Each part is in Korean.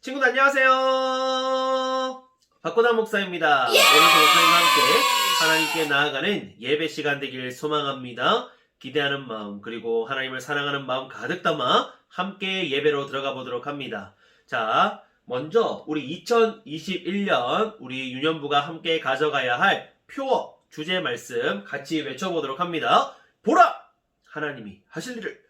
친구들 안녕하세요. 박고단 목사입니다. 오늘도 목사님과 함께 하나님께 나아가는 예배 시간 되길 소망합니다. 기대하는 마음 그리고 하나님을 사랑하는 마음 가득 담아 함께 예배로 들어가 보도록 합니다. 자, 먼저 우리 2021년 우리 유년부가 함께 가져가야 할 표어 주제 말씀 같이 외쳐보도록 합니다. 보라! 하나님이 하실 일을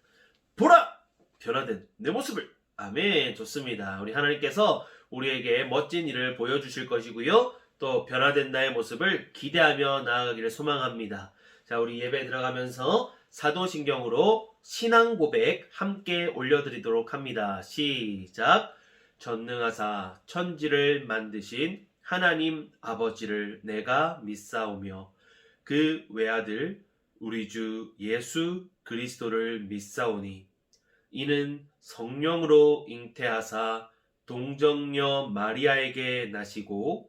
보라! 변화된 내 모습을. 아멘. 좋습니다. 우리 하나님께서 우리에게 멋진 일을 보여주실 것이고요. 또 변화된 나의 모습을 기대하며 나아가기를 소망합니다. 자, 우리 예배 들어가면서 사도신경으로 신앙 고백 함께 올려드리도록 합니다. 시작. 전능하사 천지를 만드신 하나님 아버지를 내가 믿사오며 그 외아들 우리 주 예수 그리스도를 믿사오니 이는 성령으로 잉태하사 동정녀 마리아에게 나시고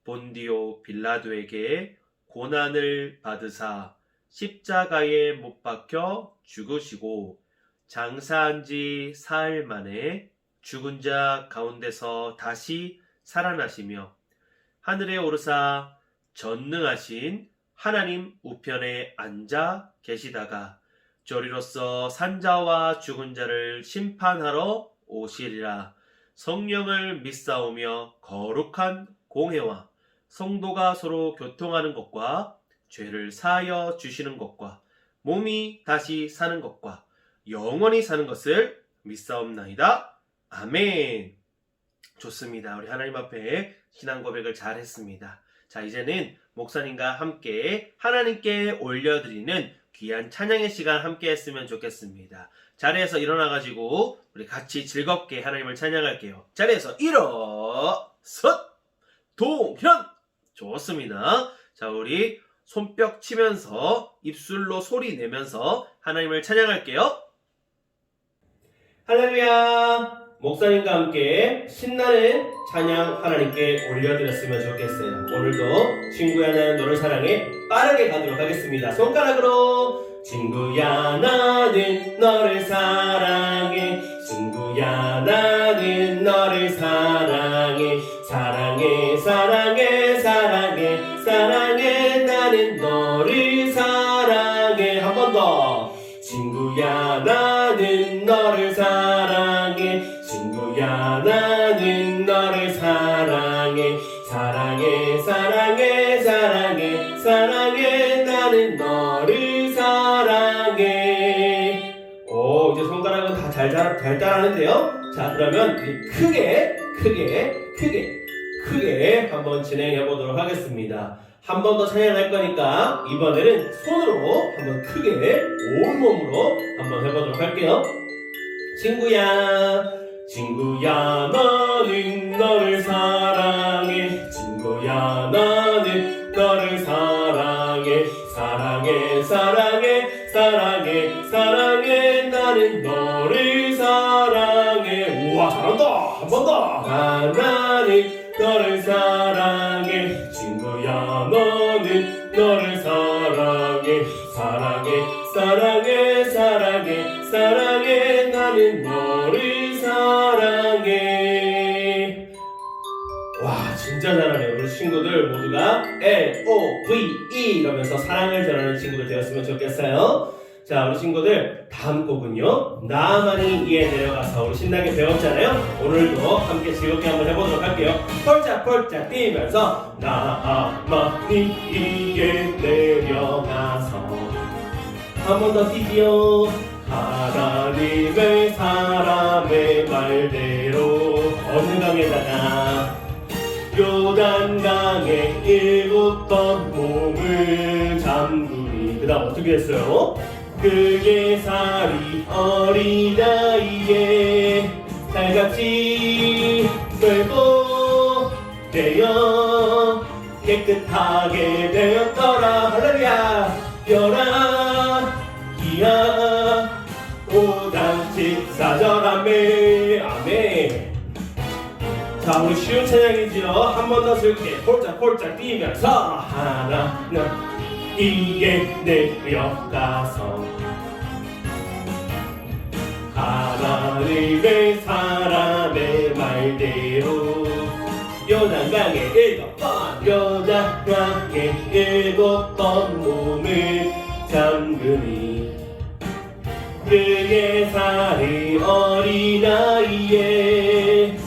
본디오 빌라도에게 고난을 받으사 십자가에 못 박혀 죽으시고 장사한 지 사흘 만에 죽은 자 가운데서 다시 살아나시며 하늘에 오르사 전능하신 하나님 우편에 앉아 계시다가 저리로서 산자와 죽은 자를 심판하러 오시리라. 성령을 믿사오며 거룩한 공회와 성도가 서로 교통하는 것과 죄를 사하여 주시는 것과 몸이 다시 사는 것과 영원히 사는 것을 믿사옵나이다. 아멘. 좋습니다. 우리 하나님 앞에 신앙 고백을 잘 했습니다. 자, 이제는 목사님과 함께 하나님께 올려드리는 귀한 찬양의 시간 함께 했으면 좋겠습니다. 자리에서 일어나가지고 우리 같이 즐겁게 하나님을 찬양할게요. 자리에서 일어서 동현. 좋습니다. 자, 우리 손뼉 치면서 입술로 소리 내면서 하나님을 찬양할게요. 할렐루야. 목사님과 함께 신나는 찬양 하나님께 올려드렸으면 좋겠어요. 오늘도 친구야 나는 너를 사랑해 빠르게 가도록 하겠습니다. 손가락으로 친구야 나는 너를 사랑해 친구야 나는 너를 사랑해 사랑해 사랑해 사랑해 사랑해 나는 너를 사랑해 한 번 더 친구야 나는 너를 사랑해 친구야 나는 너를 사랑해 사랑해 사랑해 사랑해 사랑해 나는 너를 사랑해. 오, 이제 손가락은 다 잘 따라하는데요. 자, 그러면 크게 한번 진행해 보도록 하겠습니다. 한 번 더 찬양할 거니까 이번에는 손으로 한번 크게 온몸으로 한번 해보도록 할게요. 친구야 나는 너를 사랑해 친구야 나는 너를 사랑해 사랑해 사랑해 사랑해 사랑해 나는 너를 사랑해. 우와, 잘한다. 한 번 더. 나는 너를 사랑해 친구야 너는 너를 사랑해 사랑해 사랑해 사랑해 사랑해 나는 너를 사랑해. 와, 진짜 잘하네요. 우리 친구들 모두가 LOVE 이러면서 사랑을 전하는 친구들 되었으면 좋겠어요. 자, 우리 친구들 다음 곡은요 나만이 이에 내려가서 우리 신나게 배웠잖아요. 오늘도 함께 즐겁게 한번 해보도록 할게요. 펄짝펄짝 뛰면서 나만이 이에 내려가서 한 번 더 뛰지요. 하나님의 사람의 말대로 어느 강에다가 요단강에 일곱번 몸을 잠그니 그 다음 어떻게 했어요? 그게 살이 어린아이에 살같이 끌고 되어 깨끗하게 되었더라. 할렐루야. 벼라 기야 오당치 사절아멘. 아멘. 자, 우리 쉬운 찬양이지요. 한 번 더 쓸게. 폴짝폴짝 뛰면서 하나는 이에 내려가서 하나님의 사람의 말대로 그의 살이 어린아이의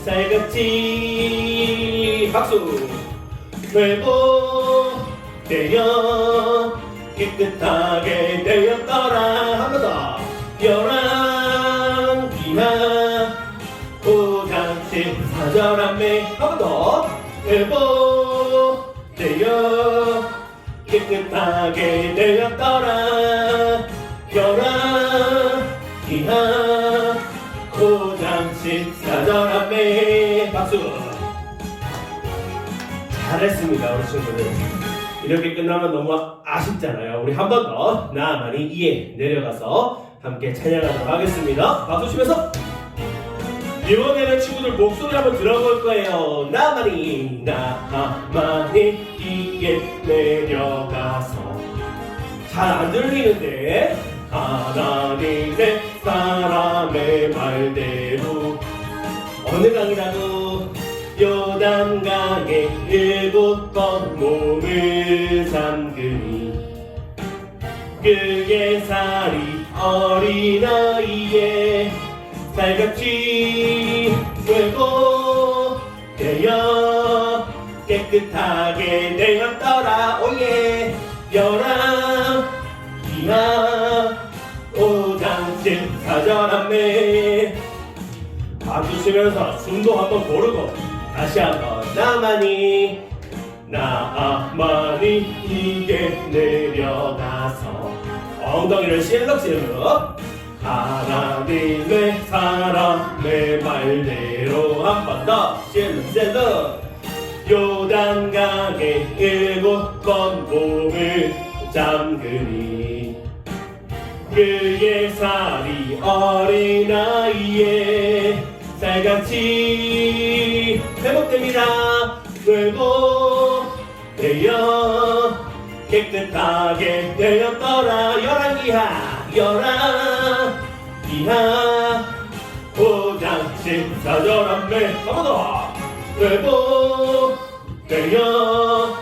살같이 박수 회복되어 깨끗하게 되었더라. 한 번 더. 열왕기하 5장 14절함에 한 번 더. 회복되어 깨끗하게 되었더라. 열왕기하 5장 14절함에 박수. 잘했습니다 우리 친구들. 이렇게 끝나면 너무 아쉽잖아요. 우리 한 번 더 나만이 이에 내려가서 함께 찬양하도록 하겠습니다. 박수 치면서 이번에는 친구들 목소리 한번 들어볼 거예요. 나만이 이에 내려가서. 잘 안 들리는데 하나님의 사람의 말대로 어느 강이라도 요단강에 7번 몸을 잠그니 그의 살이 어린아이의 살같이 회복되어 깨끗하게 되었더라. 오예. 열왕기하 5장 14절함에 박수 치면서 숨도 한번 고르고 다시 한번 나만이 이게 내려가서 엉덩이를 실룩실룩 하나님의 사람의 말대로 한 번 더 실룩실룩 요단강에 7번 몸을 잠그니 그의 살이 어린아이의 살같이 회복됩니다. 회복되어 깨끗하게 되었더라. 열왕기하 5장 14절함에 한 번 더. 회복되어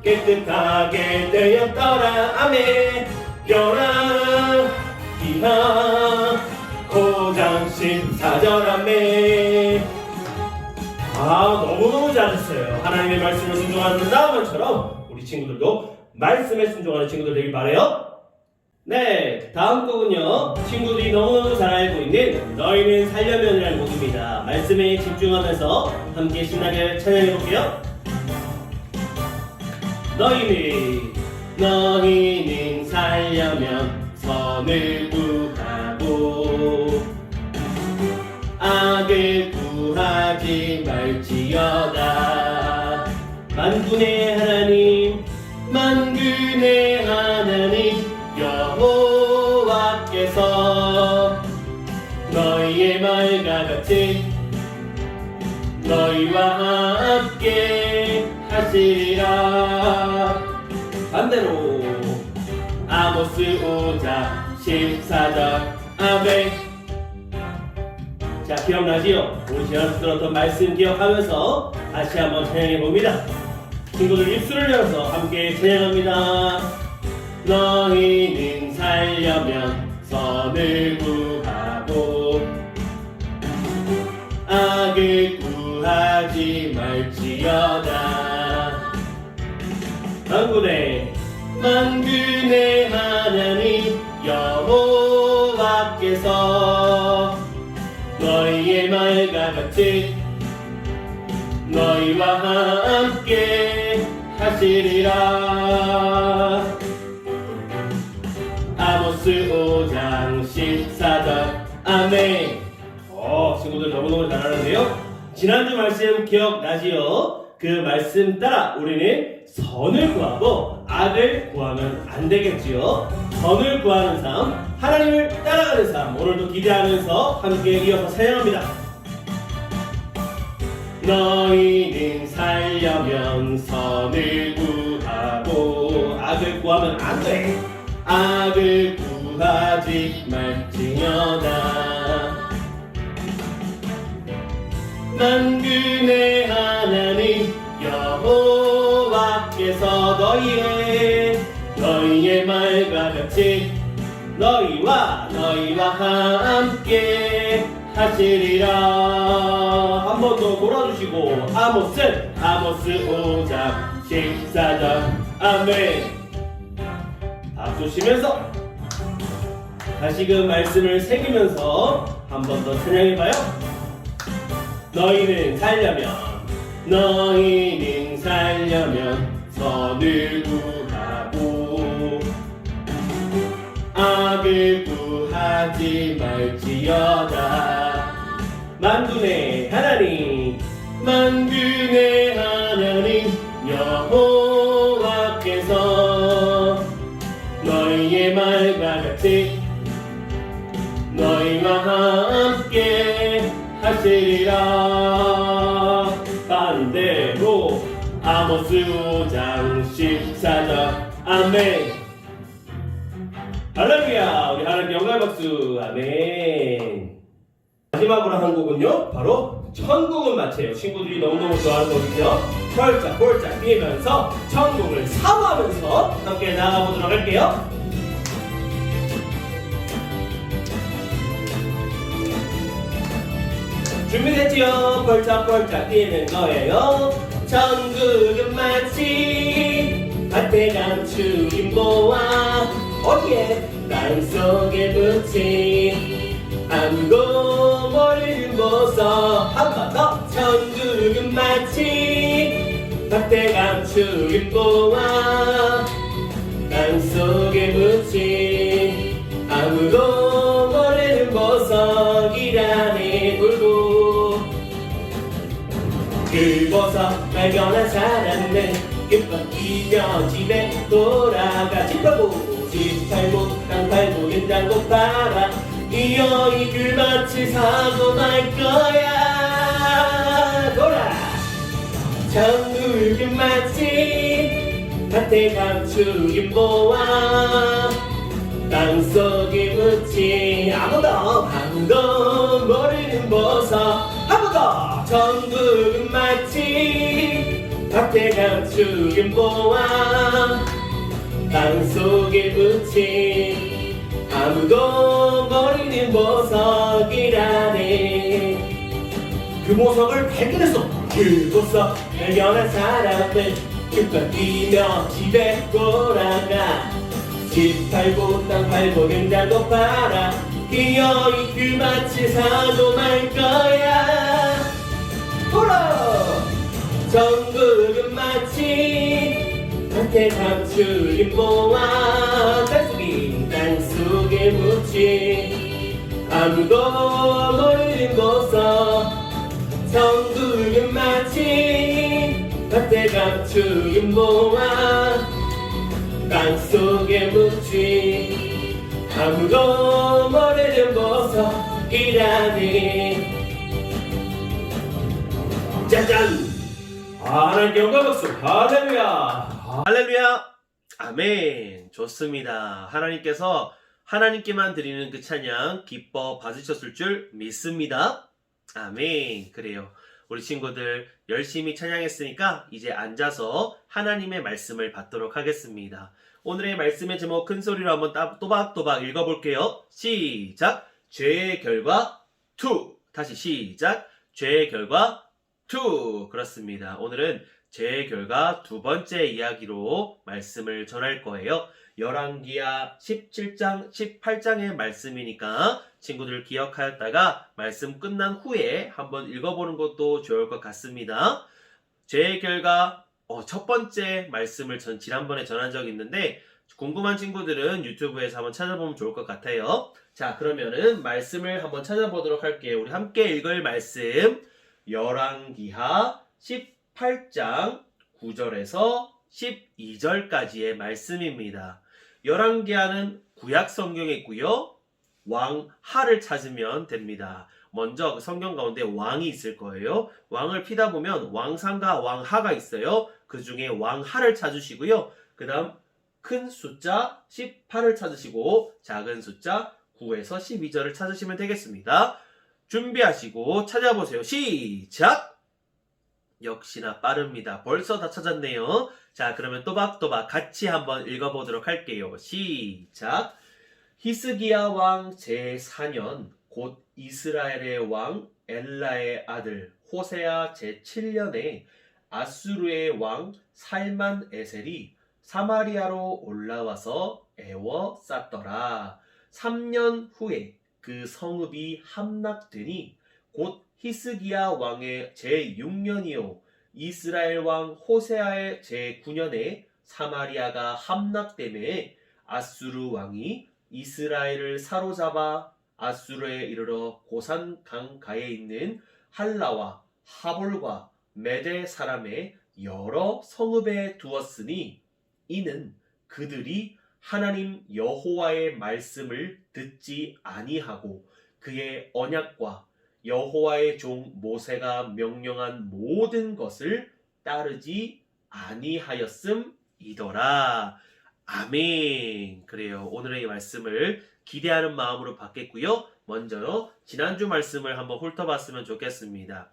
깨끗하게 되었더라. 아멘. 열왕기하 5장 14절함에 너무너무 잘했어요. 하나님의 말씀을 순종하는 나만처럼 우리 친구들도 말씀에 순종하는 친구들 되길 바라요. 네, 다음 곡은요 친구들이 너무너무 잘 알고 있는 너희는 살려면이라는 곡입니다. 말씀에 집중하면서 함께 신나게 찬양해 볼게요. 너희는 살려면 선을 구하고 악을 구하지 말지어다. 만군의 하나님 여호와께서 너희의 말과 같이 너희와 함께 하시리라. 반대로 아모스 5장 14절 아멘. 자, 기억나지요? 우리 지난주 들었던 말씀 기억하면서 다시 한번 찬양해 봅니다. 친구들 입술을 열어서 함께 찬양합니다. 너희는 살려면 선을 구하고 악을 구하지 말지어다. 만군의 하나님 여호와께서 너희의 말과 같이 너희와 함께 하시리라. 아모스 5장 14절 아멘. 친구들 너무너무 잘하는데요. 지난주 말씀 기억나지요? 그 말씀 따라 우리는 선을 구하고 악을 구하면 안 되겠지요. 선을 구하는 삶, 하나님을 따라가는 삶, 오늘도 기대하면서 함께 이어서 찬양합니다. 너희는 살려면 선을 구하고 악을 구하면 안 돼. 악을 구하지 말지어다. 만군의 하나님 여호와께서 너희의 말과 같이 너희와 너희와 함께 하시리라. 한 번 더 돌아주시고 아모스 5장 14절 아멘. 박수 치면서 다시금 말씀을 새기면서 한 번 더 찬양해봐요. 너희는 살려면 선을 구하고 악을 구하지 말지어다. 만군의 하나님 여호와께서 너희의 말과 같이 너희와 함께 하시리라. 반대로 아모스 5장 14절 아멘. 할렐루야. 우리 하나님 영광의 박수. 아멘. 마지막으로 한 곡은요 바로 천국은 마치예요. 친구들이 너무너무 좋아하는 곡이죠. 펄짝펄짝 뛰면서 천국을 사모하면서 함께 나가보도록 할게요. 준비됐지요? 펄짝펄짝 뛰는 거예요. 천국은 마치 밭에 감추인 보아 어디에 땅속에 붙인 아무도 모르는 보석. 한 번 더. 천국은 마치 밭에 감추인 보아 땅속에 묻힌 아무도 모르는 보석이라네. 돌고 그 보석 발견한 사람은 기뻐 뛰며 집에 돌아가. 집 팔고 집 팔고 땅 팔고 된장도 팔아 이 여인 귤밭을 사고 말 거야. 돌아. 천국은 마치 밭에 감추인 보아 땅속에 묻힌 아무도 모르는 보석. 한 번 더. 천국은 마치 밭에 감추인 보아 땅속에 묻힌 아무도 모르는 보석이라네. 그 보석을 발견했어. 그 보석 발견한 사람은 기뻐 뛰며 집에 돌아가. 집 팔고 땅 팔고 된장도 팔아 이 여인 귤밭을 사고 말 거야. 돌아. 천국은 마치 밭에 감추인 보아 땅속에 묻힌 아무도 모르는 보석. 천국은 마치 밭에 감추인 보아 땅속에 묻힌 아무도 모르는 보석이라니. 짜잔. 하나님께 영광 박수. 할렐루야. 할렐루야. 아멘. 좋습니다. 하나님께서 하나님께만 드리는 그 찬양 기뻐 받으셨을 줄 믿습니다. 아멘. 그래요. 우리 친구들 열심히 찬양했으니까 이제 앉아서 하나님의 말씀을 받도록 하겠습니다. 오늘의 말씀의 제목 큰 소리로 한번 또박또박 읽어볼게요. 시작. 죄의 결과 2. 다시 시작. 죄의 결과 2. 그렇습니다. 오늘은 죄의 결과 두 번째 이야기로 말씀을 전할 거예요. 열왕기하 17장, 18장의 말씀이니까 친구들 기억하였다가 말씀 끝난 후에 한번 읽어보는 것도 좋을 것 같습니다. 죄의 결과 첫 번째 말씀을 지난번에 전한 적이 있는데 궁금한 친구들은 유튜브에서 한번 찾아보면 좋을 것 같아요. 자, 그러면은 말씀을 한번 찾아보도록 할게요. 우리 함께 읽을 말씀 열왕기하 18장 9절에서 12절까지의 말씀입니다. 열왕기하는 구약 성경에 있고요. 왕하를 찾으면 됩니다. 먼저 성경 가운데 왕이 있을 거예요. 왕을 피다 보면 왕상과 왕하가 있어요. 그 중에 왕하를 찾으시고요. 그 다음 큰 숫자 18을 찾으시고 작은 숫자 9에서 12절을 찾으시면 되겠습니다. 준비하시고 찾아보세요. 시작! 역시나 빠릅니다. 벌써 다 찾았네요. 자, 그러면 또박또박 같이 한번 읽어보도록 할게요. 시작! 히스기야 왕 제4년 곧 이스라엘의 왕 엘라의 아들 호세아 제7년에 아수르의 왕 살만 에셀이 사마리아로 올라와서 애워쌌더라. 3년 후에 그 성읍이 함락되니 곧 히스기야 왕의 제6년이요 이스라엘 왕 호세아의 제9년에 사마리아가 함락되매 아수르 왕이 이스라엘을 사로잡아 아수르에 이르러 고산 강가에 있는 할라와 하볼과 메대 사람의 여러 성읍에 두었으니 이는 그들이 하나님 여호와의 말씀을 듣지 아니하고 그의 언약과 여호와의 종 모세가 명령한 모든 것을 따르지 아니하였음이더라. 아멘. 그래요. 오늘의 이 말씀을 기대하는 마음으로 받겠고요. 먼저 지난주 말씀을 한번 훑어봤으면 좋겠습니다.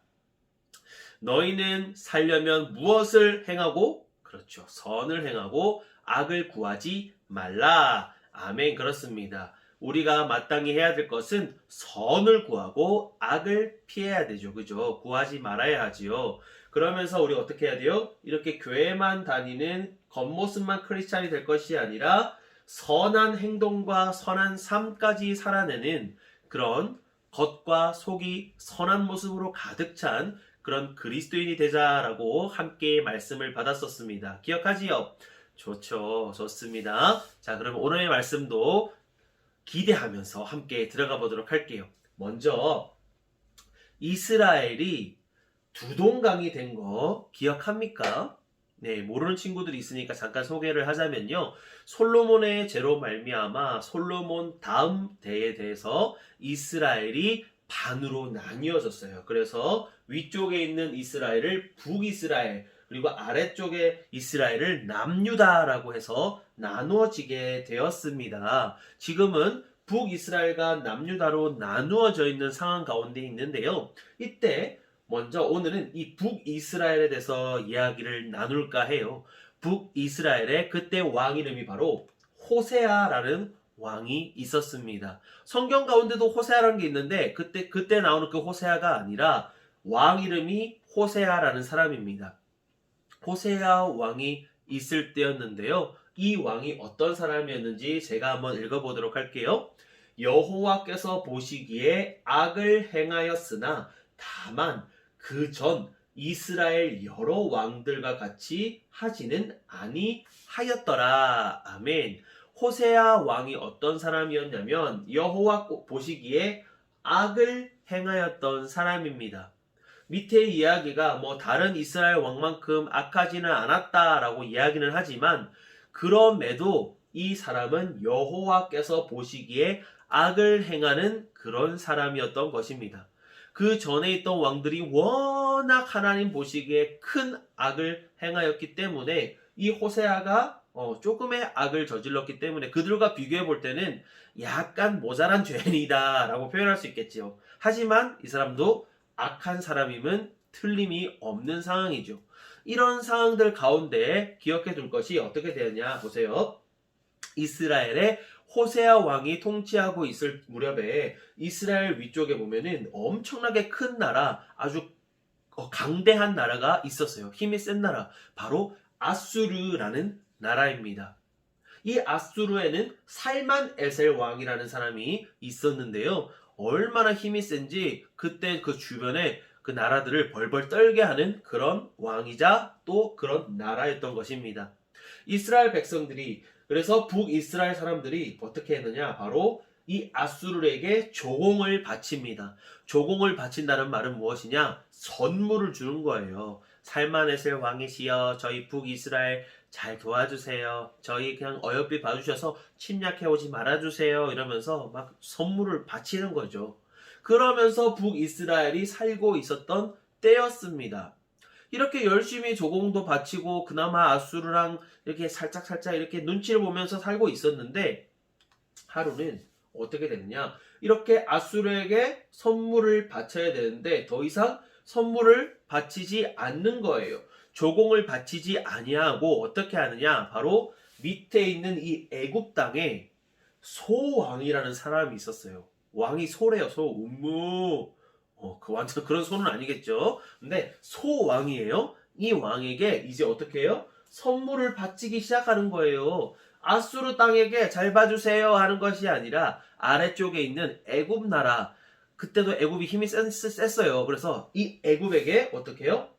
너희는 살려면 무엇을 행하고? 그렇죠. 선을 행하고 악을 구하지 말라. 아멘. 그렇습니다. 우리가 마땅히 해야 될 것은 선을 구하고 악을 피해야 되죠. 그죠? 구하지 말아야 하지요. 그러면서 우리가 어떻게 해야 돼요? 이렇게 교회만 다니는 겉모습만 크리스찬이 될 것이 아니라 선한 행동과 선한 삶까지 살아내는 그런 겉과 속이 선한 모습으로 가득 찬 그런 그리스도인이 되자라고 함께 말씀을 받았었습니다. 기억하지요? 좋죠. 좋습니다. 자, 그럼 오늘의 말씀도 기대하면서 함께 들어가 보도록 할게요. 먼저 이스라엘이 두동강이 된 거 기억합니까? 네, 모르는 친구들이 있으니까 잠깐 소개를 하자면요. 솔로몬의 죄로 말미암아 솔로몬 다음 대에 대해서 이스라엘이 반으로 나뉘어졌어요. 그래서 위쪽에 있는 이스라엘을 북이스라엘, 그리고 아래쪽에 이스라엘을 남유다라고 해서 나누어지게 되었습니다. 지금은 북이스라엘과 남유다로 나누어져 있는 상황 가운데 있는데요. 이때 먼저 오늘은 이 북이스라엘에 대해서 이야기를 나눌까 해요. 북이스라엘의 그때 왕 이름이 바로 호세아라는 왕이 있었습니다. 성경 가운데도 호세아라는 게 있는데 그때 나오는 그 호세아가 아니라 왕 이름이 호세아라는 사람입니다. 호세아 왕이 있을 때였는데요. 이 왕이 어떤 사람이었는지 제가 한번 읽어보도록 할게요. 여호와께서 보시기에 악을 행하였으나 다만 그 전 이스라엘 여러 왕들과 같이 하지는 아니하였더라. 아멘. 호세아 왕이 어떤 사람이었냐면 여호와 보시기에 악을 행하였던 사람입니다. 밑에 이야기가 다른 이스라엘 왕만큼 악하지는 않았다라고 이야기는 하지만 그럼에도 이 사람은 여호와께서 보시기에 악을 행하는 그런 사람이었던 것입니다. 그 전에 있던 왕들이 워낙 하나님 보시기에 큰 악을 행하였기 때문에 이 호세아가 조금의 악을 저질렀기 때문에 그들과 비교해 볼 때는 약간 모자란 죄인이다 라고 표현할 수 있겠지요. 하지만 이 사람도 악한 사람임은 틀림이 없는 상황이죠. 이런 상황들 가운데 기억해 둘 것이 어떻게 되었냐 보세요. 이스라엘의 호세아 왕이 통치하고 있을 무렵에 이스라엘 위쪽에 보면은 엄청나게 큰 나라, 아주 강대한 나라가 있었어요. 힘이 센 나라, 바로 아수르라는 나라입니다. 이 아수르에는 살만 에셀 왕이라는 사람이 있었는데요. 얼마나 힘이 센지 그때 그 주변에 그 나라들을 벌벌 떨게 하는 그런 왕이자 또 그런 나라였던 것입니다. 이스라엘 백성들이, 그래서 북이스라엘 사람들이 어떻게 했느냐, 바로 이 아수르에게 조공을 바칩니다. 조공을 바친다는 말은 무엇이냐? 선물을 주는 거예요. 살만에셀 왕이시여, 저희 북이스라엘 잘 도와주세요. 저희 그냥 어여삐 봐주셔서 침략해오지 말아주세요. 이러면서 막 선물을 바치는 거죠. 그러면서 북이스라엘이 살고 있었던 때였습니다. 이렇게 열심히 조공도 바치고 그나마 아수르랑 이렇게 살짝 이렇게 눈치를 보면서 살고 있었는데 하루는 어떻게 됐느냐, 이렇게 아수르에게 선물을 바쳐야 되는데 더 이상 선물을 바치지 않는 거예요. 조공을 바치지 아니하고 어떻게 하느냐, 바로 밑에 있는 이 애굽 땅에 소왕이라는 사람이 있었어요. 왕이 소래요. 소. 음무. 그 완전 그런 소는 아니겠죠. 근데 소왕이에요. 이 왕에게 이제 어떻게 해요? 선물을 바치기 시작하는 거예요. 아수르 땅에게 잘 봐주세요 하는 것이 아니라 아래쪽에 있는 애굽 나라, 그때도 애굽이 힘이 셌어요. 그래서 이 애굽에게 어떻게 해요?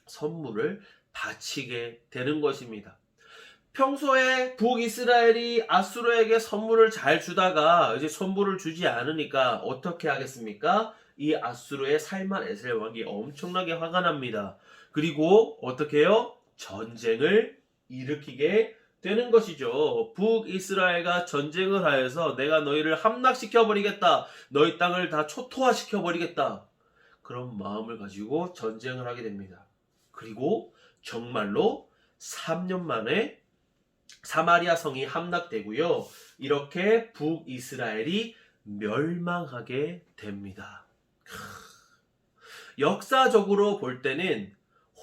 선물을 바치게 되는 것입니다. 평소에 북이스라엘이 아수르에게 선물을 잘 주다가 이제 선물을 주지 않으니까 어떻게 하겠습니까? 이 아수르의 살만 에셀 왕이 엄청나게 화가 납니다. 그리고 어떻게 해요? 전쟁을 일으키게 되는 것이죠. 북이스라엘과 전쟁을 하여서 내가 너희를 함락시켜 버리겠다. 너희 땅을 다 초토화시켜 버리겠다. 그런 마음을 가지고 전쟁을 하게 됩니다. 그리고 정말로 3년 만에 사마리아 성이 함락되고요. 이렇게 북이스라엘이 멸망하게 됩니다. 역사적으로 볼 때는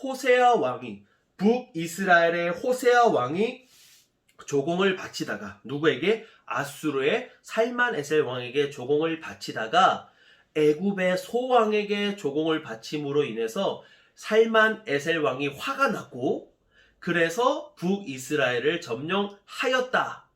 호세아 왕이, 북이스라엘의 호세아 왕이 조공을 바치다가, 누구에게? 아수르의 살만에셀 왕에게 조공을 바치다가 애굽의 소왕에게 조공을 바침으로 인해서 살만에셀 왕이 화가 났고, 그래서 북이스라엘을 점령하였다.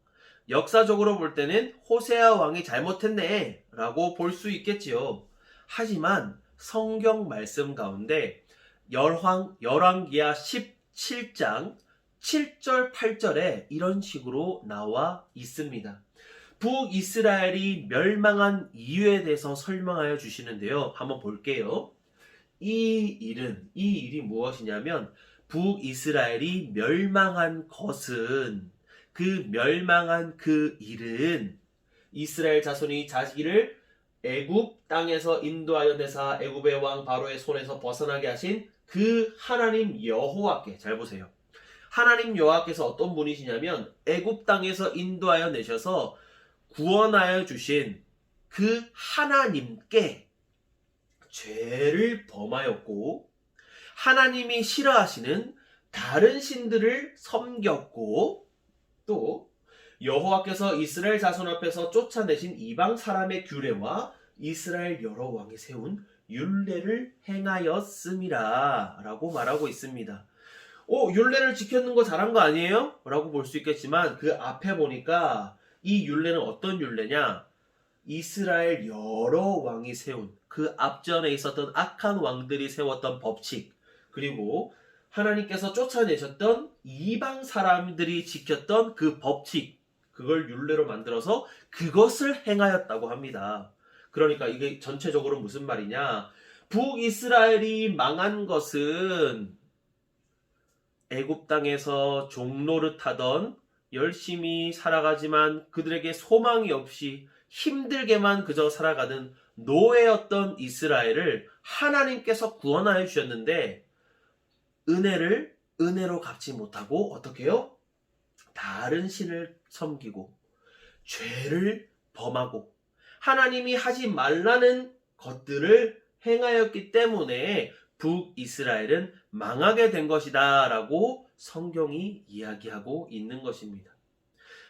역사적으로 볼 때는 호세아 왕이 잘못했네 라고 볼 수 있겠지요. 하지만 성경 말씀 가운데 열왕기하 17장 7절 8절에 이런 식으로 나와 있습니다. 북이스라엘이 멸망한 이유에 대해서 설명하여 주시는데요. 한번 볼게요. 이 일이 무엇이냐면, 북이스라엘이 멸망한 것은, 그 멸망한 그 일은 이스라엘 자손이 자기를 애굽 땅에서 인도하여 내사 애굽의 왕 바로의 손에서 벗어나게 하신 그 하나님 여호와께, 잘 보세요. 하나님 여호와께서 어떤 분이시냐면 애굽 땅에서 인도하여 내셔서 구원하여 주신 그 하나님께 죄를 범하였고, 하나님이 싫어하시는 다른 신들을 섬겼고, 또 여호와께서 이스라엘 자손 앞에서 쫓아내신 이방 사람의 규례와 이스라엘 여러 왕이 세운 율례를 행하였음이라 라고 말하고 있습니다. 율례를 지켰는 거 잘한 거 아니에요? 라고 볼 수 있겠지만 그 앞에 보니까 이 율례는 어떤 율례냐? 이스라엘 여러 왕이 세운, 그 앞전에 있었던 악한 왕들이 세웠던 법칙, 그리고 하나님께서 쫓아내셨던 이방 사람들이 지켰던 그 법칙, 그걸 율례로 만들어서 그것을 행하였다고 합니다. 그러니까 이게 전체적으로 무슨 말이냐? 북이스라엘이 망한 것은 애굽 땅에서 종노릇하던, 열심히 살아가지만 그들에게 소망이 없이 힘들게만 그저 살아가는 노예였던 이스라엘을 하나님께서 구원하여 주셨는데, 은혜를 은혜로 갚지 못하고 어떻게 해요? 다른 신을 섬기고 죄를 범하고 하나님이 하지 말라는 것들을 행하였기 때문에 북이스라엘은 망하게 된 것이다 라고 성경이 이야기하고 있는 것입니다.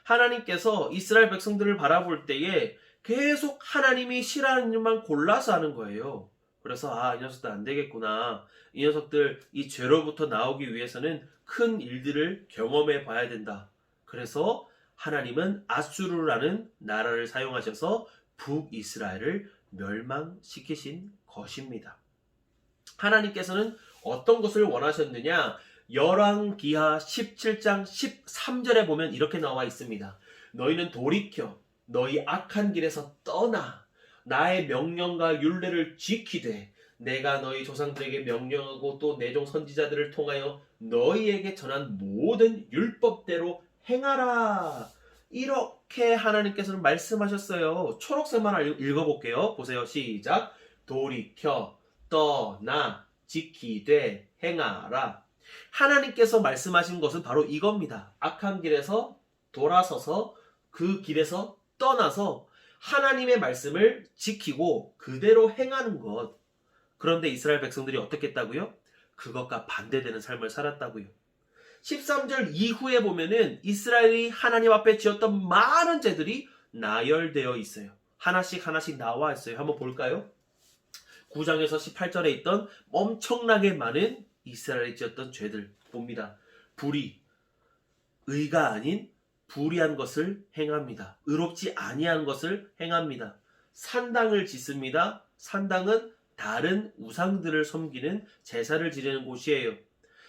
하나님께서 이스라엘 백성들을 바라볼 때에 계속 하나님이 싫어하는 일만 골라서 하는 거예요. 그래서 이 녀석들 안 되겠구나. 이 녀석들 이 죄로부터 나오기 위해서는 큰 일들을 경험해 봐야 된다. 그래서 하나님은 아수르라는 나라를 사용하셔서 북이스라엘을 멸망시키신 것입니다. 하나님께서는 어떤 것을 원하셨느냐? 열왕기하 17장 13절에 보면 이렇게 나와 있습니다. 너희는 돌이켜 너희 악한 길에서 떠나 나의 명령과 율례를 지키되 내가 너희 조상들에게 명령하고 또 내 종 선지자들을 통하여 너희에게 전한 모든 율법대로 행하라. 이렇게 하나님께서는 말씀하셨어요. 초록색만 읽어볼게요. 보세요. 시작. 돌이켜 떠나 지키되 행하라. 하나님께서 말씀하신 것은 바로 이겁니다. 악한 길에서 돌아서서 그 길에서 떠나서 하나님의 말씀을 지키고 그대로 행하는 것. 그런데 이스라엘 백성들이 어떻게 했다고요? 그것과 반대되는 삶을 살았다고요. 13절 이후에 보면은 이스라엘이 하나님 앞에 지었던 많은 죄들이 나열되어 있어요. 하나씩 하나씩 나와 있어요. 한번 볼까요? 9장에서 18절에 있던 엄청나게 많은 이스라엘이 지었던 죄들 봅니다. 불의, 의가 아닌 불의한 것을 행합니다. 의롭지 아니한 것을 행합니다. 산당을 짓습니다. 산당은 다른 우상들을 섬기는 제사를 지내는 곳이에요.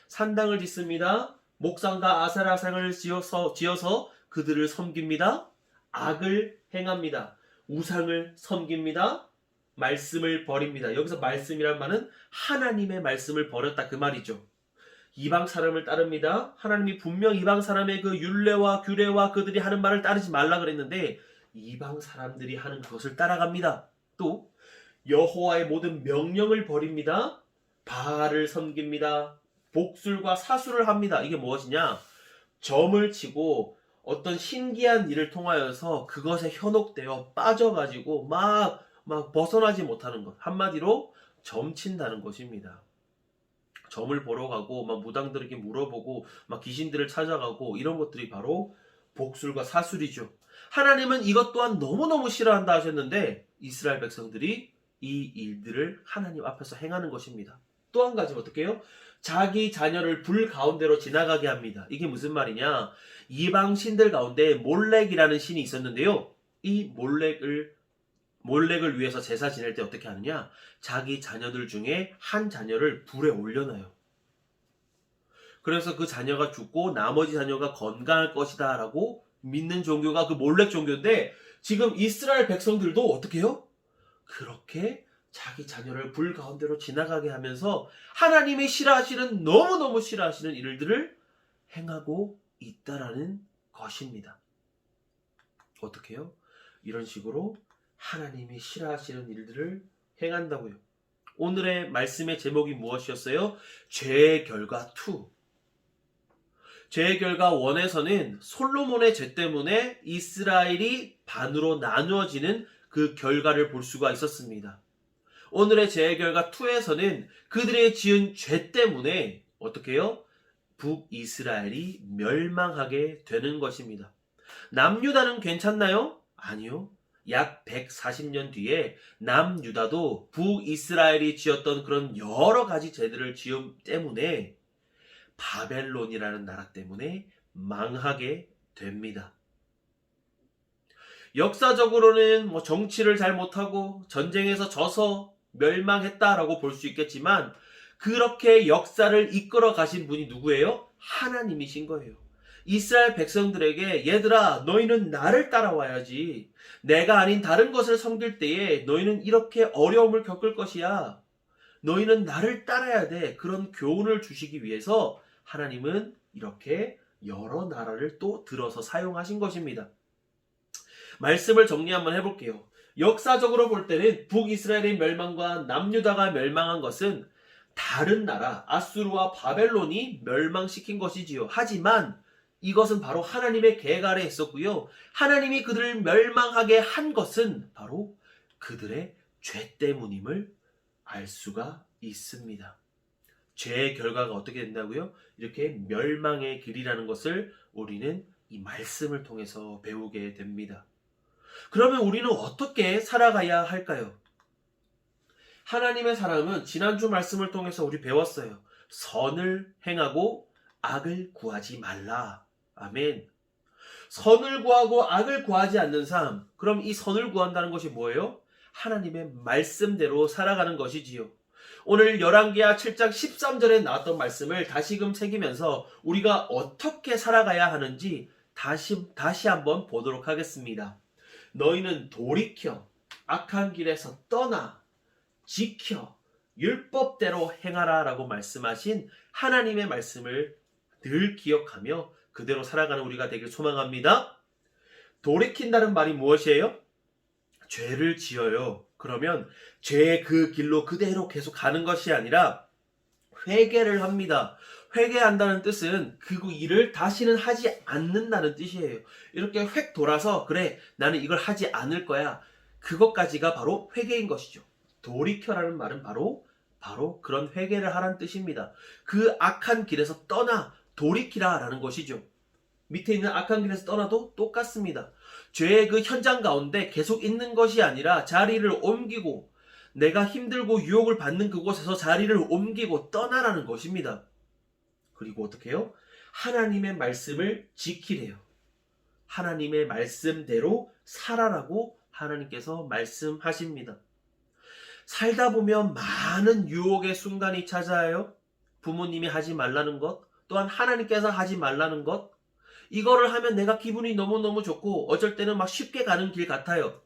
산당을 짓습니다. 목상과 아세라상을 지어서 그들을 섬깁니다. 악을 행합니다. 우상을 섬깁니다. 말씀을 버립니다. 여기서 말씀이란 말은 하나님의 말씀을 버렸다 그 말이죠. 이방 사람을 따릅니다. 하나님이 분명 이방 사람의 그 율례와 규례와 그들이 하는 말을 따르지 말라 그랬는데 이방 사람들이 하는 그것을 따라갑니다. 또 여호와의 모든 명령을 버립니다. 바알을 섬깁니다. 복술과 사술을 합니다. 이게 무엇이냐? 점을 치고 어떤 신기한 일을 통하여서 그것에 현혹되어 빠져가지고 막 벗어나지 못하는 것. 한마디로 점친다는 것입니다. 점을 보러 가고 막 무당들에게 물어보고 막 귀신들을 찾아가고 이런 것들이 바로 복술과 사술이죠. 하나님은 이것 또한 너무너무 싫어한다 하셨는데 이스라엘 백성들이 이 일들을 하나님 앞에서 행하는 것입니다. 또 한 가지 어떻게 해요? 자기 자녀를 불 가운데로 지나가게 합니다. 이게 무슨 말이냐? 이방 신들 가운데 몰렉이라는 신이 있었는데요. 이 몰렉을 위해서 제사 지낼 때 어떻게 하느냐? 자기 자녀들 중에 한 자녀를 불에 올려놔요. 그래서 그 자녀가 죽고 나머지 자녀가 건강할 것이다 라고 믿는 종교가 그 몰렉 종교인데 지금 이스라엘 백성들도 어떻게 해요? 그렇게 자기 자녀를 불 가운데로 지나가게 하면서 하나님이 싫어하시는 너무너무 싫어하시는 일들을 행하고 있다라는 것입니다. 어떻게 해요? 이런 식으로 하나님이 싫어하시는 일들을 행한다고요. 오늘의 말씀의 제목이 무엇이었어요? 죄의 결과 2. 죄의 결과 1에서는 솔로몬의 죄 때문에 이스라엘이 반으로 나누어지는 그 결과를 볼 수가 있었습니다. 오늘의 죄의 결과 2에서는 그들의 지은 죄 때문에 어떻게 해요? 북이스라엘이 멸망하게 되는 것입니다. 남유다는 괜찮나요? 아니요. 약 140년 뒤에 남유다도 북이스라엘이 지었던 그런 여러 가지 죄들을 지음 때문에 바벨론이라는 나라 때문에 망하게 됩니다. 역사적으로는 정치를 잘 못하고 전쟁에서 져서 멸망했다라고 볼 수 있겠지만 그렇게 역사를 이끌어 가신 분이 누구예요? 하나님이신 거예요. 이스라엘 백성들에게 얘들아 너희는 나를 따라와야지. 내가 아닌 다른 것을 섬길 때에 너희는 이렇게 어려움을 겪을 것이야. 너희는 나를 따라야 돼. 그런 교훈을 주시기 위해서 하나님은 이렇게 여러 나라를 또 들어서 사용하신 것입니다. 말씀을 정리 한번 해볼게요. 역사적으로 볼 때는 북이스라엘의 멸망과 남유다가 멸망한 것은 다른 나라 아수르와 바벨론이 멸망시킨 것이지요. 하지만 이것은 바로 하나님의 계획 아래 있었고요. 하나님이 그들을 멸망하게 한 것은 바로 그들의 죄 때문임을 알 수가 있습니다. 죄의 결과가 어떻게 된다고요? 이렇게 멸망의 길이라는 것을 우리는 이 말씀을 통해서 배우게 됩니다. 그러면 우리는 어떻게 살아가야 할까요? 하나님의 사람은 지난주 말씀을 통해서 우리 배웠어요. 선을 행하고 악을 구하지 말라. 아멘. 선을 구하고 악을 구하지 않는 삶. 그럼 이 선을 구한다는 것이 뭐예요? 하나님의 말씀대로 살아가는 것이지요. 오늘 열왕기하 7장 13절에 나왔던 말씀을 다시금 새기면서 우리가 어떻게 살아가야 하는지 다시 한번 보도록 하겠습니다. 너희는 돌이켜 악한 길에서 떠나 지켜 율법대로 행하라 라고 말씀하신 하나님의 말씀을 늘 기억하며 그대로 살아가는 우리가 되길 소망합니다. 돌이킨다는 말이 무엇이에요? 죄를 지어요. 그러면 죄의 그 길로 그대로 계속 가는 것이 아니라 회개를 합니다. 회개한다는 뜻은 그 일을 다시는 하지 않는다는 뜻이에요. 이렇게 획 돌아서 그래 나는 이걸 하지 않을 거야. 그것까지가 바로 회개인 것이죠. 돌이켜라는 말은 바로 그런 회개를 하라는 뜻입니다. 그 악한 길에서 떠나 돌이키라 라는 것이죠. 밑에 있는 악한 길에서 떠나도 똑같습니다. 죄의 그 현장 가운데 계속 있는 것이 아니라 자리를 옮기고 내가 힘들고 유혹을 받는 그곳에서 자리를 옮기고 떠나라는 것입니다. 그리고 어떻게 해요? 하나님의 말씀을 지키래요. 하나님의 말씀대로 살아라고 하나님께서 말씀하십니다. 살다 보면 많은 유혹의 순간이 찾아와요. 부모님이 하지 말라는 것, 또한 하나님께서 하지 말라는 것, 이거를 하면 내가 기분이 너무너무 좋고 어쩔 때는 막 쉽게 가는 길 같아요.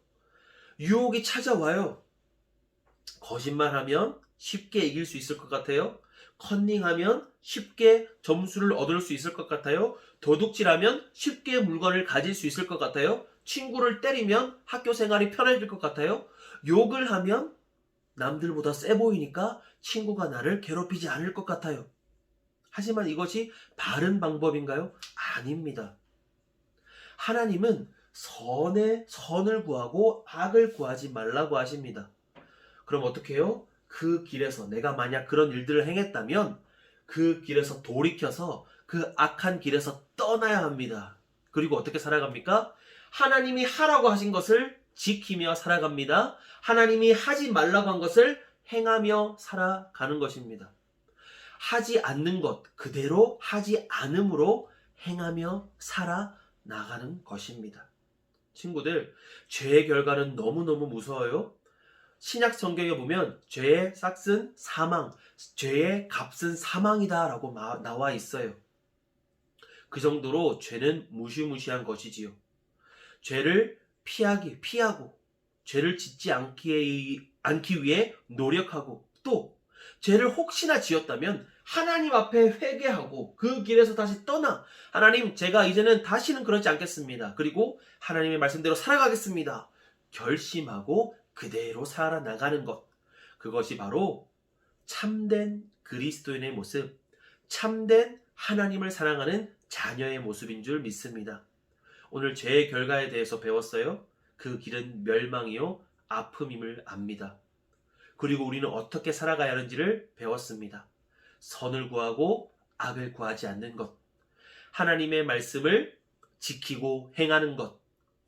유혹이 찾아와요. 거짓말하면 쉽게 이길 수 있을 것 같아요. 컨닝하면 쉽게 점수를 얻을 수 있을 것 같아요. 도둑질하면 쉽게 물건을 가질 수 있을 것 같아요. 친구를 때리면 학교 생활이 편해질 것 같아요. 욕을 하면 남들보다 세 보이니까 친구가 나를 괴롭히지 않을 것 같아요. 하지만 이것이 바른 방법인가요? 아닙니다. 하나님은 선을 구하고 악을 구하지 말라고 하십니다. 그럼 어떻게 해요? 그 길에서 내가 만약 그런 일들을 행했다면 그 길에서 돌이켜서 그 악한 길에서 떠나야 합니다. 그리고 어떻게 살아갑니까? 하나님이 하라고 하신 것을 지키며 살아갑니다. 하나님이 하지 말라고 한 것을 행하며 살아가는 것입니다. 하지 않는 것 그대로 하지 않음으로 행하며 살아나가는 것입니다. 친구들, 죄의 결과는 너무너무 무서워요. 신약 성경에 보면 죄의 싹은 사망, 죄의 값은 사망이다 라고 나와 있어요. 그 정도로 죄는 무시무시한 것이지요. 죄를 피하고 죄를 짓지 않기 위해 노력하고 또 죄를 혹시나 지었다면 하나님 앞에 회개하고 그 길에서 다시 떠나 하나님 제가 이제는 다시는 그러지 않겠습니다. 그리고 하나님의 말씀대로 살아가겠습니다. 결심하고 그대로 살아나가는 것. 그것이 바로 참된 그리스도인의 모습, 참된 하나님을 사랑하는 자녀의 모습인 줄 믿습니다. 오늘 죄의 결과에 대해서 배웠어요. 그 길은 멸망이요 아픔임을 압니다. 그리고 우리는 어떻게 살아가야 하는지를 배웠습니다. 선을 구하고 악을 구하지 않는 것, 하나님의 말씀을 지키고 행하는 것,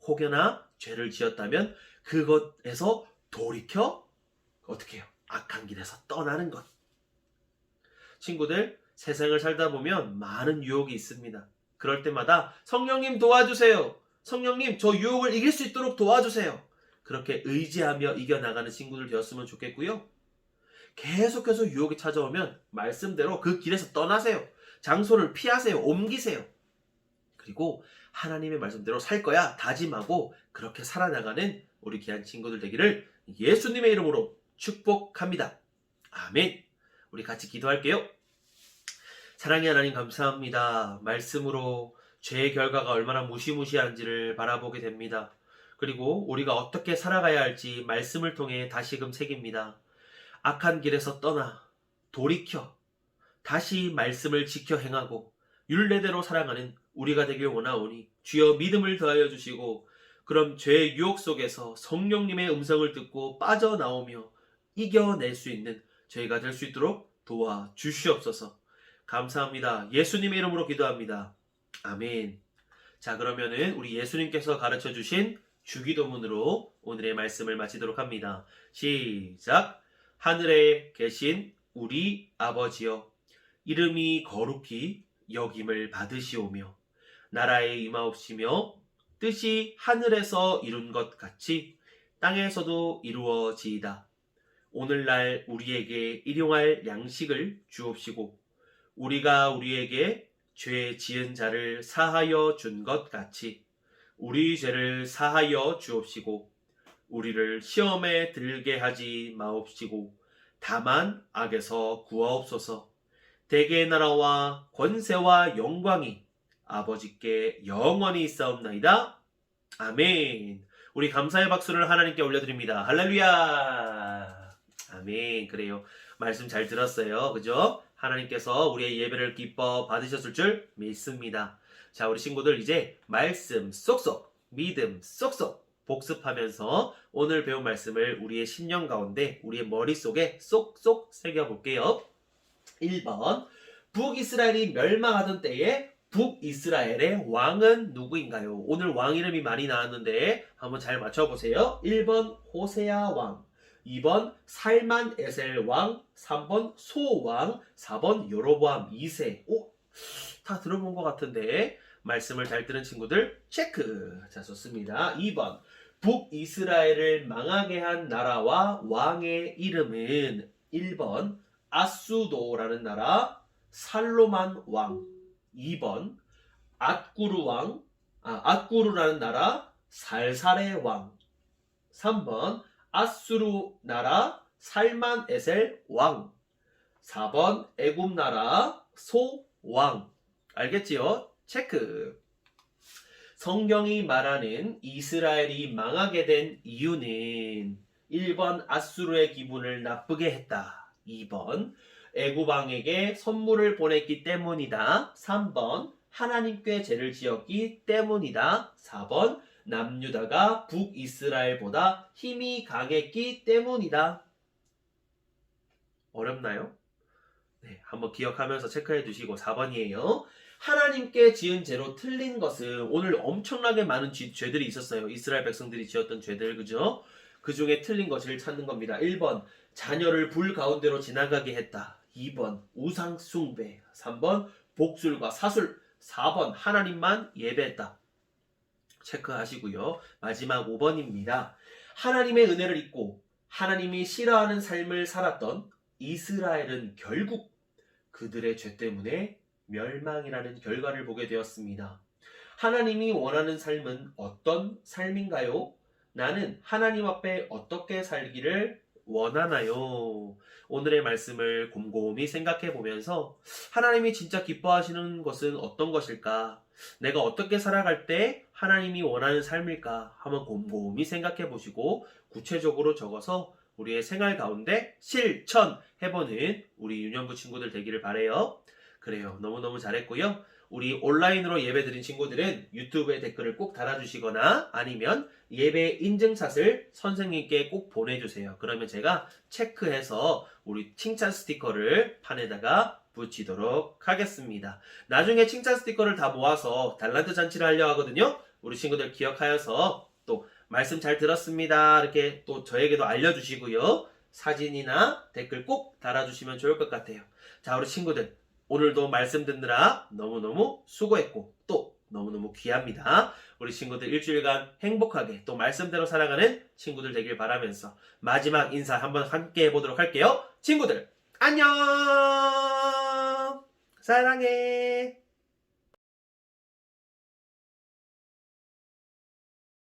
혹여나 죄를 지었다면 그것에서 돌이켜 어떻게 해요? 악한 길에서 떠나는 것. 친구들, 세상을 살다 보면 많은 유혹이 있습니다. 그럴 때마다 성령님 도와주세요. 성령님 저 유혹을 이길 수 있도록 도와주세요. 그렇게 의지하며 이겨나가는 친구들 되었으면 좋겠고요. 계속해서 유혹이 찾아오면 말씀대로 그 길에서 떠나세요. 장소를 피하세요. 옮기세요. 그리고 하나님의 말씀대로 살 거야 다짐하고 그렇게 살아나가는 우리 귀한 친구들 되기를 예수님의 이름으로 축복합니다. 아멘. 우리 같이 기도할게요. 사랑의 하나님 감사합니다. 말씀으로 죄의 결과가 얼마나 무시무시한지를 바라보게 됩니다. 그리고 우리가 어떻게 살아가야 할지 말씀을 통해 다시금 새깁니다. 악한 길에서 떠나 돌이켜 다시 말씀을 지켜 행하고 율례대로 살아가는 우리가 되길 원하오니 주여 믿음을 더하여 주시고 그럼 죄의 유혹 속에서 성령님의 음성을 듣고 빠져나오며 이겨낼 수 있는 저희가 될 수 있도록 도와주시옵소서. 감사합니다. 예수님의 이름으로 기도합니다. 아멘. 자, 그러면은 우리 예수님께서 가르쳐 주신 주기도문으로 오늘의 말씀을 마치도록 합니다. 시작. 하늘에 계신 우리 아버지여, 이름이 거룩히 여김을 받으시오며 나라에 임하옵시며 뜻이 하늘에서 이룬 것 같이 땅에서도 이루어지이다. 오늘날 우리에게 일용할 양식을 주옵시고 우리가 우리에게 죄 지은 자를 사하여 준 것 같이 우리 죄를 사하여 주옵시고 우리를 시험에 들게 하지 마옵시고 다만 악에서 구하옵소서. 대개의 나라와 권세와 영광이 아버지께 영원히 있사옵나이다. 아멘. 우리 감사의 박수를 하나님께 올려드립니다. 할렐루야. 아멘. 그래요. 말씀 잘 들었어요. 그죠? 하나님께서 우리의 예배를 기뻐 받으셨을 줄 믿습니다. 자, 우리 친구들 이제 말씀 쏙쏙, 믿음 쏙쏙 복습하면서 오늘 배운 말씀을 우리의 신령 가운데, 우리의 머릿속에 쏙쏙 새겨볼게요. 1번, 북이스라엘이 멸망하던 때에 북이스라엘의 왕은 누구인가요? 오늘 왕 이름이 많이 나왔는데 한번 잘 맞춰보세요. 1번 호세아 왕, 2번 살만 에셀 왕, 3번 소 왕, 4번 여로보암 2세. 오, 다 들어본 것 같은데 말씀을 잘 들은 친구들 체크. 자, 좋습니다. 2번 북이스라엘을 망하게 한 나라와 왕의 이름은 1번 아수도라는 나라 살로만 왕, 2번 앗구르라는 나라 살살의 왕, 3번 아수르 나라 살만 에셀 왕, 4번 애굽 나라 소 왕. 알겠지요? 체크. 성경이 말하는 이스라엘이 망하게 된 이유는 1번 아수르의 기분을 나쁘게 했다. 2번 애굽 왕에게 선물을 보냈기 때문이다. 3번 하나님께 죄를 지었기 때문이다. 4번 남유다가 북이스라엘보다 힘이 강했기 때문이다. 어렵나요? 네, 한번 기억하면서 체크해 두시고 4번이에요. 하나님께 지은 죄로 틀린 것은 오늘 엄청나게 많은 죄들이 있었어요. 이스라엘 백성들이 지었던 죄들, 그죠? 그 중에 틀린 것을 찾는 겁니다. 1번 자녀를 불 가운데로 지나가게 했다. 2번 우상 숭배, 3번 복술과 사술, 4번 하나님만 예배했다. 체크하시고요. 마지막 5번입니다. 하나님의 은혜를 잊고 하나님이 싫어하는 삶을 살았던 이스라엘은 결국 그들의 죄 때문에 멸망이라는 결과를 보게 되었습니다. 하나님이 원하는 삶은 어떤 삶인가요? 나는 하나님 앞에 어떻게 살기를 원하나요? 오늘의 말씀을 곰곰이 생각해 보면서 하나님이 진짜 기뻐하시는 것은 어떤 것일까? 내가 어떻게 살아갈 때 하나님이 원하는 삶일까? 한번 곰곰이 생각해 보시고 구체적으로 적어서 우리의 생활 가운데 실천해보는 우리 유년부 친구들 되기를 바라요. 그래요. 너무너무 잘했고요. 우리 온라인으로 예배드린 친구들은 유튜브에 댓글을 꼭 달아주시거나 아니면 예배 인증샷을 선생님께 꼭 보내주세요. 그러면 제가 체크해서 우리 칭찬 스티커를 판에다가 붙이도록 하겠습니다. 나중에 칭찬 스티커를 다 모아서 달란트 잔치를 하려고 하거든요. 우리 친구들 기억하여서 또 말씀 잘 들었습니다. 이렇게 또 저에게도 알려주시고요. 사진이나 댓글 꼭 달아주시면 좋을 것 같아요. 자, 우리 친구들 오늘도 말씀 듣느라 너무너무 수고했고 또 너무너무 귀합니다. 우리 친구들 일주일간 행복하게 또 말씀대로 살아가는 친구들 되길 바라면서 마지막 인사 한번 함께 해보도록 할게요. 친구들 안녕! 사랑해!